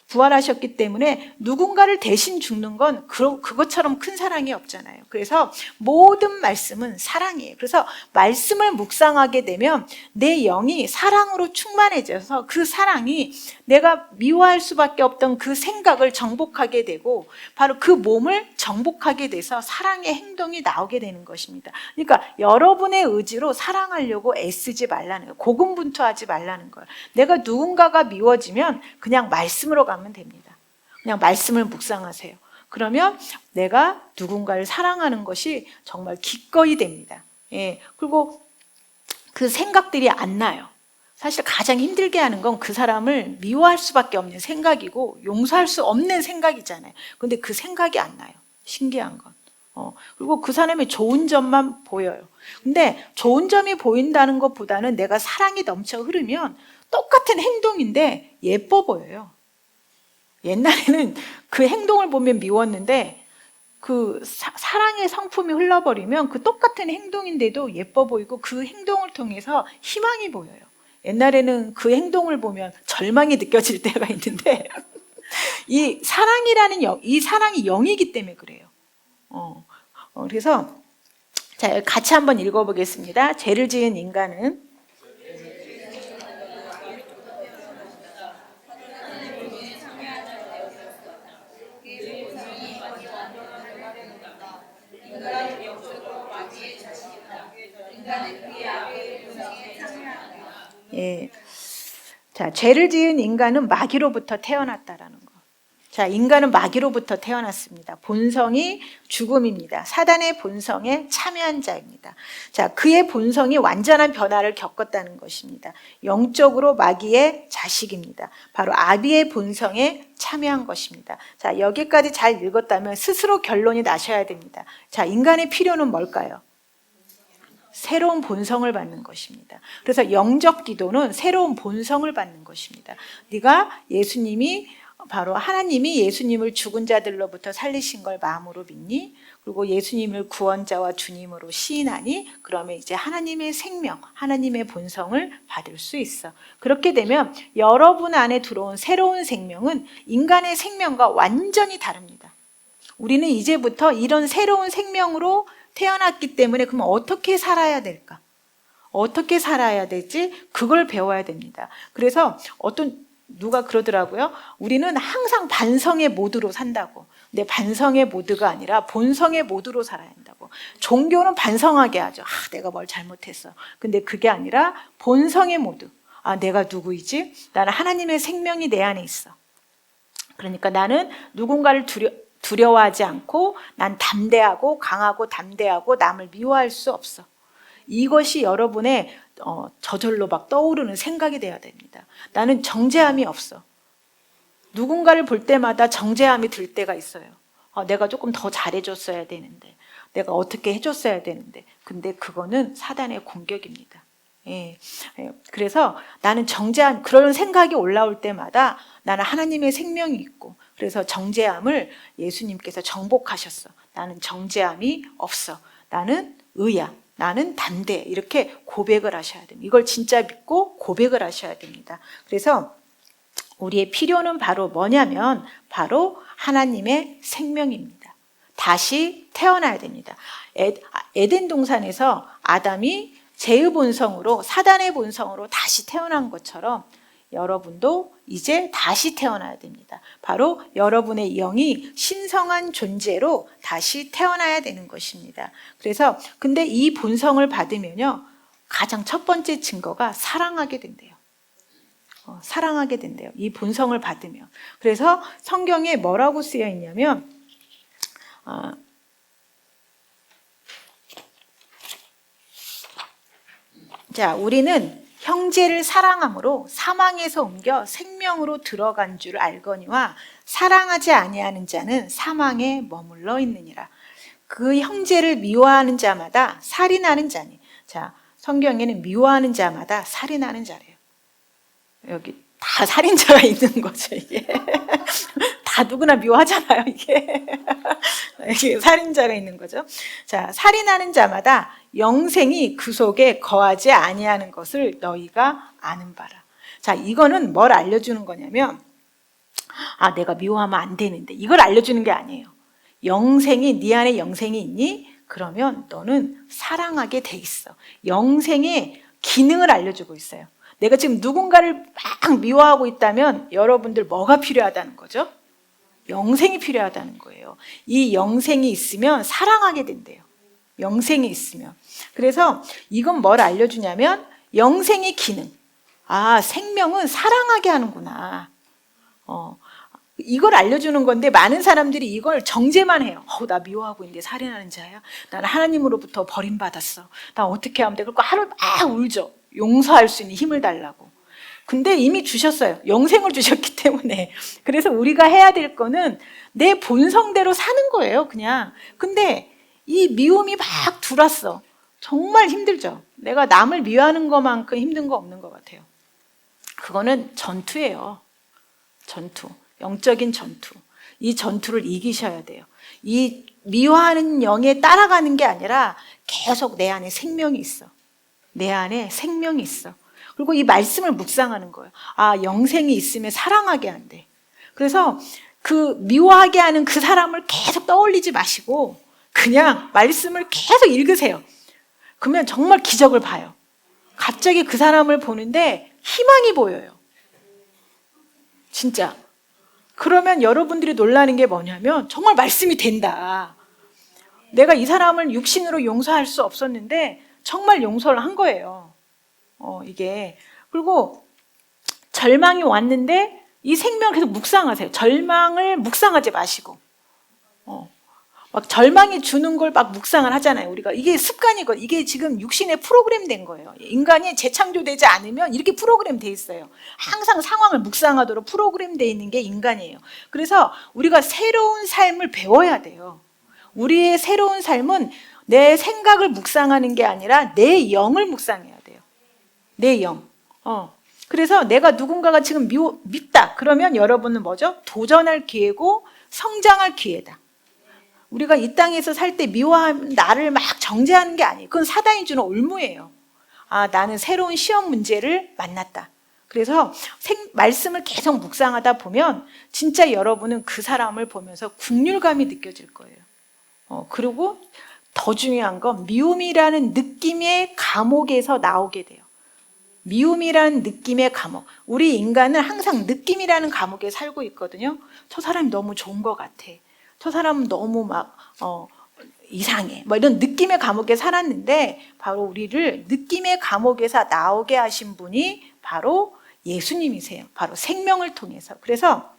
부활하셨기 때문에 누군가를 대신 죽는 건 그것처럼 큰 사랑이 없잖아요. 그래서 모든 말씀은 사랑이에요. 그래서 말씀을 묵상하게 되면 내 영이 사랑으로 충만해져서 그 사랑이 내가 미워할 수밖에 없던 그 생각을 정복하게 되고 바로 그 몸을 정복하게 돼서 사랑의 행동이 나오게 되는 것입니다. 그러니까 여러분의 의지로 사랑하려고 애쓰지 말라는 거예요. 고군분투하지 말라는 거예요. 내가 누군가가 미워지면 그냥 말씀으로 가면 됩니다. 그냥 말씀을 묵상하세요. 그러면 내가 누군가를 사랑하는 것이 정말 기꺼이 됩니다. 그리고 그 생각들이 안 나요. 사실 가장 힘들게 하는 건 그 사람을 미워할 수밖에 없는 생각이고 용서할 수 없는 생각이잖아요. 근데 그 생각이 안 나요. 신기한 건. 그리고 그 사람의 좋은 점만 보여요. 근데 좋은 점이 보인다는 것보다는 내가 사랑이 넘쳐 흐르면 똑같은 행동인데 예뻐 보여요. 옛날에는 그 행동을 보면 미웠는데 그 사랑의 성품이 흘러버리면 그 똑같은 행동인데도 예뻐 보이고 그 행동을 통해서 희망이 보여요. 옛날에는 그 행동을 보면 절망이 느껴질 때가 있는데 이 사랑이 영이기 때문에 그래요. 그래서 자, 같이 한번 읽어보겠습니다. 죄를 지은 인간은 예. 자, 죄를 지은 인간은 마귀로부터 태어났다라는 거. 자, 인간은 마귀로부터 태어났습니다. 본성이 죽음입니다. 사단의 본성에 참여한 자입니다. 자, 그의 본성이 완전한 변화를 겪었다는 것입니다. 영적으로 마귀의 자식입니다. 바로 아비의 본성에 참여한 것입니다. 자, 여기까지 잘 읽었다면 스스로 결론이 나셔야 됩니다. 자, 인간의 필요는 뭘까요? 새로운 본성을 받는 것입니다. 그래서 영적 기도는 새로운 본성을 받는 것입니다. 네가 바로 하나님이 예수님을 죽은 자들로부터 살리신 걸 마음으로 믿니? 그리고 예수님을 구원자와 주님으로 시인하니? 그러면 이제 하나님의 생명, 하나님의 본성을 받을 수 있어. 그렇게 되면 여러분 안에 들어온 새로운 생명은 인간의 생명과 완전히 다릅니다. 우리는 이제부터 이런 새로운 생명으로 태어났기 때문에 그럼 어떻게 살아야 될까? 어떻게 살아야 될지 그걸 배워야 됩니다. 그래서 누가 그러더라고요. 우리는 항상 반성의 모드로 산다고. 근데 반성의 모드가 아니라 본성의 모드로 살아야 한다고. 종교는 반성하게 하죠. 내가 뭘 잘못했어. 근데 그게 아니라 본성의 모드. 내가 누구이지? 나는 하나님의 생명이 내 안에 있어. 그러니까 나는 누군가를 두려워하지 않고 난 담대하고 강하고 담대하고 남을 미워할 수 없어. 이것이 여러분의 저절로 막 떠오르는 생각이 돼야 됩니다. 나는 정죄함이 없어. 누군가를 볼 때마다 정죄함이 들 때가 있어요. 내가 조금 더 잘해줬어야 되는데, 내가 어떻게 해줬어야 되는데. 근데 그거는 사단의 공격입니다. 예. 그래서 나는 그런 생각이 올라올 때마다 나는 하나님의 생명이 있고, 그래서 정죄함을 예수님께서 정복하셨어. 나는 정죄함이 없어. 나는 의야. 나는 담대. 이렇게 고백을 하셔야 됩니다. 이걸 진짜 믿고 고백을 하셔야 됩니다. 그래서 우리의 필요는 바로 뭐냐면 바로 하나님의 생명입니다. 다시 태어나야 됩니다. 에덴 동산에서 아담이 죄의 본성으로 사단의 본성으로 다시 태어난 것처럼 여러분도 이제 다시 태어나야 됩니다. 바로 여러분의 영이 신성한 존재로 다시 태어나야 되는 것입니다. 그래서 근데 이 본성을 받으면요, 가장 첫 번째 증거가 사랑하게 된대요. 사랑하게 된대요. 이 본성을 받으면. 그래서 성경에 뭐라고 쓰여 있냐면 자, 우리는 형제를 사랑함으로 사망에서 옮겨 생명으로 들어간 줄 알거니와 사랑하지 아니하는 자는 사망에 머물러 있느니라. 그 형제를 미워하는 자마다 살인하는 자니. 자, 성경에는 미워하는 자마다 살인하는 자래요. 여기 다 살인자가 있는 거죠, 이게. 다 누구나 미워하잖아요, 이게. 이게 살인자가 있는 거죠. 자, 살인하는 자마다 영생이 그 속에 거하지 아니하는 것을 너희가 아는 바라. 자, 이거는 뭘 알려주는 거냐면, 내가 미워하면 안 되는데, 이걸 알려주는 게 아니에요. 네 안에 영생이 있니? 그러면 너는 사랑하게 돼 있어. 영생의 기능을 알려주고 있어요. 내가 지금 누군가를 막 미워하고 있다면 여러분들 뭐가 필요하다는 거죠? 영생이 필요하다는 거예요. 이 영생이 있으면 사랑하게 된대요. 영생이 있으면. 그래서 이건 뭘 알려주냐면 영생의 기능. 생명은 사랑하게 하는구나. 이걸 알려주는 건데 많은 사람들이 이걸 정죄만 해요. 나 미워하고 있는데 살인하는 자야? 나는 하나님으로부터 버림받았어. 나 어떻게 하면 돼? 그리고 하루 막 울죠. 용서할 수 있는 힘을 달라고. 근데 이미 주셨어요. 영생을 주셨기 때문에. 그래서 우리가 해야 될 거는 내 본성대로 사는 거예요, 그냥. 근데 이 미움이 막 들어왔어. 정말 힘들죠. 내가 남을 미워하는 것만큼 힘든 거 없는 것 같아요. 그거는 전투예요. 전투. 영적인 전투. 이 전투를 이기셔야 돼요. 이 미워하는 영에 따라가는 게 아니라 계속 내 안에 생명이 있어. 내 안에 생명이 있어. 그리고 이 말씀을 묵상하는 거예요. 영생이 있으면 사랑하게 한대. 그래서 그 미워하게 하는 그 사람을 계속 떠올리지 마시고 그냥 말씀을 계속 읽으세요. 그러면 정말 기적을 봐요. 갑자기 그 사람을 보는데 희망이 보여요. 진짜. 그러면 여러분들이 놀라는 게 뭐냐면 정말 말씀이 된다. 내가 이 사람을 육신으로 용서할 수 없었는데 정말 용서를 한 거예요. 이게. 그리고 절망이 왔는데 이 생명을 계속 묵상하세요. 절망을 묵상하지 마시고. 막 절망이 주는 걸 막 묵상을 하잖아요. 우리가 이게 습관이거든요. 이게 지금 육신에 프로그램된 거예요. 인간이 재창조되지 않으면 이렇게 프로그램돼 있어요. 항상 상황을 묵상하도록 프로그램돼 있는 게 인간이에요. 그래서 우리가 새로운 삶을 배워야 돼요. 우리의 새로운 삶은 내 생각을 묵상하는 게 아니라 내 영을 묵상해야 돼요. 내 영. 그래서 내가 누군가가 지금 밉다. 그러면 여러분은 뭐죠? 도전할 기회고 성장할 기회다. 우리가 이 땅에서 살 때 미워하면 나를 막 정죄하는 게 아니에요. 그건 사단이 주는 올무예요. 나는 새로운 시험 문제를 만났다. 그래서 말씀을 계속 묵상하다 보면 진짜 여러분은 그 사람을 보면서 긍휼감이 느껴질 거예요. 그리고 더 중요한 건 미움이라는 느낌의 감옥에서 나오게 돼요. 미움이라는 느낌의 감옥. 우리 인간은 항상 느낌이라는 감옥에 살고 있거든요. 저 사람이 너무 좋은 것 같아. 저 사람은 너무 막 이상해. 뭐 이런 느낌의 감옥에 살았는데 바로 우리를 느낌의 감옥에서 나오게 하신 분이 바로 예수님이세요. 바로 생명을 통해서. 그래서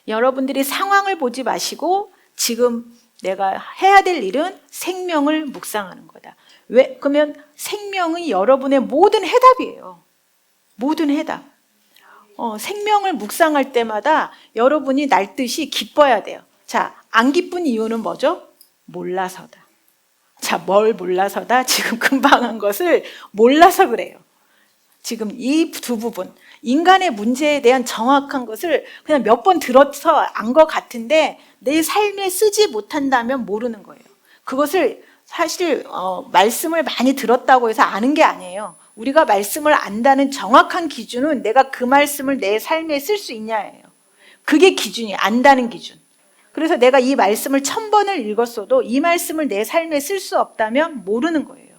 여러분들이 상황을 보지 마시고 지금 내가 해야 될 일은 생명을 묵상하는 거다. 왜? 그러면 생명은 여러분의 모든 해답이에요. 모든 해답. 생명을 묵상할 때마다 여러분이 날듯이 기뻐야 돼요. 자, 안 기쁜 이유는 뭐죠? 몰라서다. 자, 뭘 몰라서다? 지금 금방 한 것을 몰라서 그래요. 지금 이 두 부분, 인간의 문제에 대한 정확한 것을 그냥 몇 번 들어서 안 것 같은데 내 삶에 쓰지 못한다면 모르는 거예요. 그것을 사실 말씀을 많이 들었다고 해서 아는 게 아니에요. 우리가 말씀을 안다는 정확한 기준은 내가 그 말씀을 내 삶에 쓸 수 있냐예요. 그게 기준이에요. 안다는 기준. 그래서 내가 이 말씀을 1000번을 읽었어도 이 말씀을 내 삶에 쓸 수 없다면 모르는 거예요.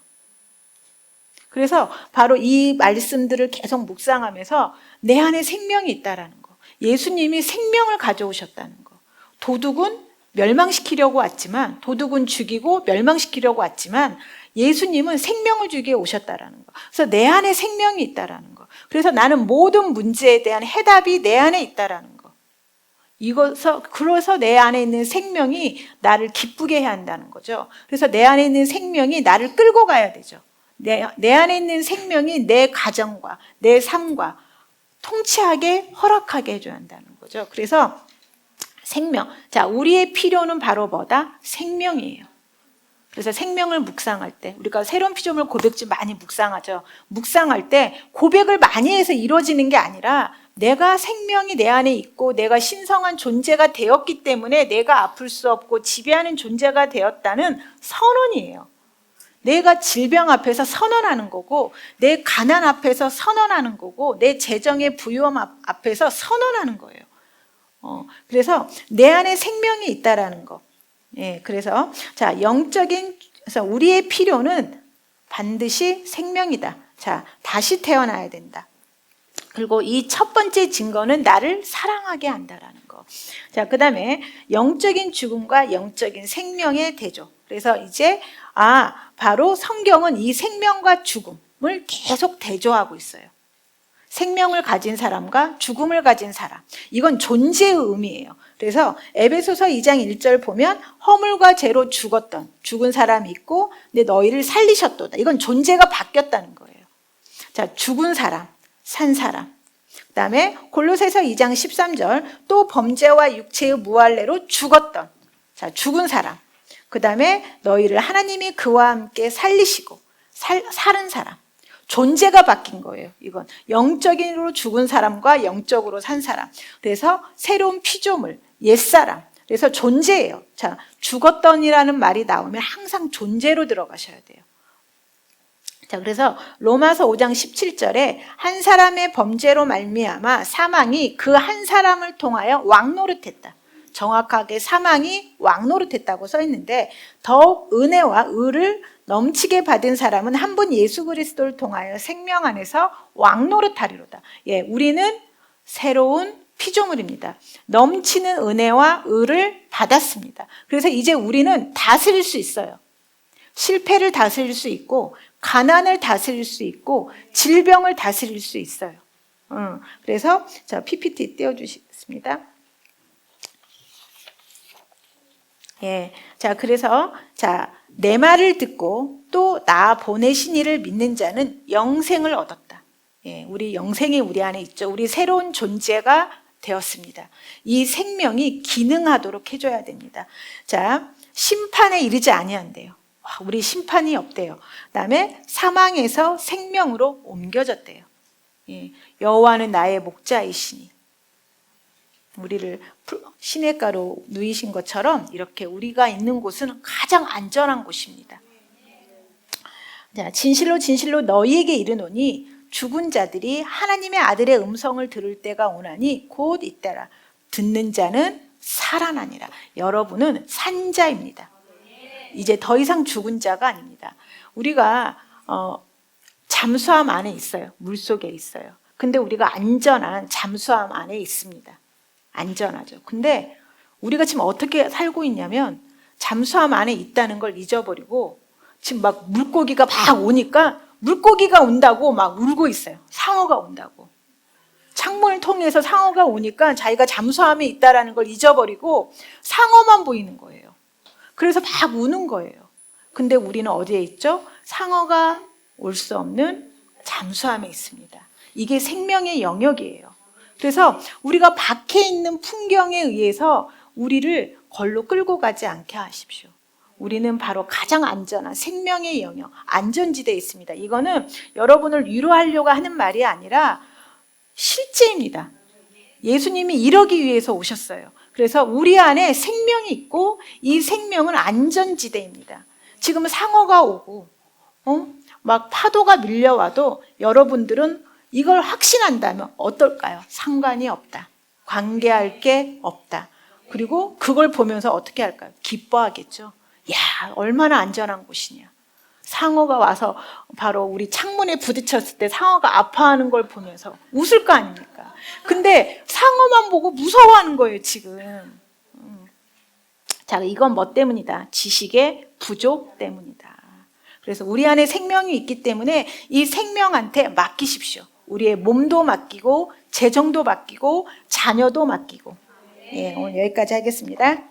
그래서 바로 이 말씀들을 계속 묵상하면서 내 안에 생명이 있다라는 거. 예수님이 생명을 가져오셨다는 거. 도둑은 멸망시키려고 왔지만, 도둑은 죽이고 멸망시키려고 왔지만 예수님은 생명을 주기에 오셨다라는 거. 그래서 내 안에 생명이 있다라는 거. 그래서 나는 모든 문제에 대한 해답이 내 안에 있다라는 거. 그래서 내 안에 있는 생명이 나를 기쁘게 해야 한다는 거죠. 그래서 내 안에 있는 생명이 나를 끌고 가야 되죠. 내 안에 있는 생명이 내 가정과 내 삶과 통치하게 허락하게 해줘야 한다는 거죠. 그래서 생명. 자, 우리의 필요는 바로 뭐다? 생명이에요. 그래서 생명을 묵상할 때 우리가 새로운 피조물 고백집 많이 묵상하죠. 묵상할 때 고백을 많이 해서 이루어지는 게 아니라 내가 생명이 내 안에 있고 내가 신성한 존재가 되었기 때문에 내가 아플 수 없고 지배하는 존재가 되었다는 선언이에요. 내가 질병 앞에서 선언하는 거고 내 가난 앞에서 선언하는 거고 내 재정의 부유함 앞에서 선언하는 거예요. 그래서 내 안에 생명이 있다라는 거. 예, 그래서 자, 그래서 우리의 필요는 반드시 생명이다. 자, 다시 태어나야 된다. 그리고 이 첫 번째 증거는 나를 사랑하게 한다라는 거. 자, 그다음에 영적인 죽음과 영적인 생명의 대조. 그래서 이제 바로 성경은 이 생명과 죽음을 계속 대조하고 있어요. 생명을 가진 사람과 죽음을 가진 사람. 이건 존재의 의미예요. 그래서 에베소서 2장 1절 보면 허물과 죄로 죽은 사람이 있고 근데 너희를 살리셨도다. 이건 존재가 바뀌었다는 거예요. 자, 죽은 사람, 산 사람. 그다음에 골로새서 2장 13절 또 범죄와 육체의 무할례로 죽었던 자, 죽은 사람. 그다음에 너희를 하나님이 그와 함께 살리시고 살은 사람. 존재가 바뀐 거예요. 이건 영적으로 죽은 사람과 영적으로 산 사람. 그래서 새로운 피조물, 옛사람. 그래서 존재예요. 자, 죽었던이라는 말이 나오면 항상 존재로 들어가셔야 돼요. 자, 그래서 로마서 5장 17절에 한 사람의 범죄로 말미암아 사망이 그 한 사람을 통하여 왕노릇했다. 정확하게 사망이 왕노릇했다고 써 있는데 더욱 은혜와 의를 넘치게 받은 사람은 한 분 예수 그리스도를 통하여 생명 안에서 왕노릇하리로다. 예, 우리는 새로운 피조물입니다. 넘치는 은혜와 의를 받았습니다. 그래서 이제 우리는 다스릴 수 있어요. 실패를 다스릴 수 있고 가난을 다스릴 수 있고 질병을 다스릴 수 있어요. 그래서 자, PPT 띄워주시겠습니다. 예, 자, 그래서 자, 내 말을 듣고 또 나 보내신 이를 믿는 자는 영생을 얻었다. 예, 우리 영생이 우리 안에 있죠. 우리 새로운 존재가 되었습니다. 이 생명이 기능하도록 해줘야 됩니다. 자, 심판에 이르지 아니한대요. 우리 심판이 없대요. 그다음에 사망에서 생명으로 옮겨졌대요. 예, 여호와는 나의 목자이시니 우리를 시냇가로 누이신 것처럼 이렇게 우리가 있는 곳은 가장 안전한 곳입니다. 자, 진실로 진실로 너희에게 이르노니 죽은 자들이 하나님의 아들의 음성을 들을 때가 오나니 곧 이때라. 듣는 자는 살아나니라. 여러분은 산자입니다. 이제 더 이상 죽은 자가 아닙니다. 우리가 잠수함 안에 있어요. 물속에 있어요. 근데 우리가 안전한 잠수함 안에 있습니다. 안전하죠. 근데 우리가 지금 어떻게 살고 있냐면 잠수함 안에 있다는 걸 잊어버리고 지금 막 물고기가 막 오니까 물고기가 온다고 막 울고 있어요. 상어가 온다고. 창문을 통해서 상어가 오니까 자기가 잠수함에 있다는 걸 잊어버리고 상어만 보이는 거예요. 그래서 막 우는 거예요. 근데 우리는 어디에 있죠? 상어가 올 수 없는 잠수함에 있습니다. 이게 생명의 영역이에요. 그래서 우리가 밖에 있는 풍경에 의해서 우리를 걸로 끌고 가지 않게 하십시오. 우리는 바로 가장 안전한 생명의 영역, 안전지대에 있습니다. 이거는 여러분을 위로하려고 하는 말이 아니라 실제입니다. 예수님이 이러기 위해서 오셨어요. 그래서 우리 안에 생명이 있고 이 생명은 안전지대입니다. 지금 상어가 오고 막 파도가 밀려와도 여러분들은 이걸 확신한다면 어떨까요? 상관이 없다. 관계할 게 없다. 그리고 그걸 보면서 어떻게 할까요? 기뻐하겠죠. 야, 얼마나 안전한 곳이냐. 상어가 와서 바로 우리 창문에 부딪혔을 때 상어가 아파하는 걸 보면서 웃을 거 아닙니까? 근데 상어만 보고 무서워하는 거예요, 지금. 자, 이건 뭐 때문이다? 지식의 부족 때문이다. 그래서 우리 안에 생명이 있기 때문에 이 생명한테 맡기십시오. 우리의 몸도 맡기고 재정도 맡기고 자녀도 맡기고. 예, 오늘 여기까지 하겠습니다.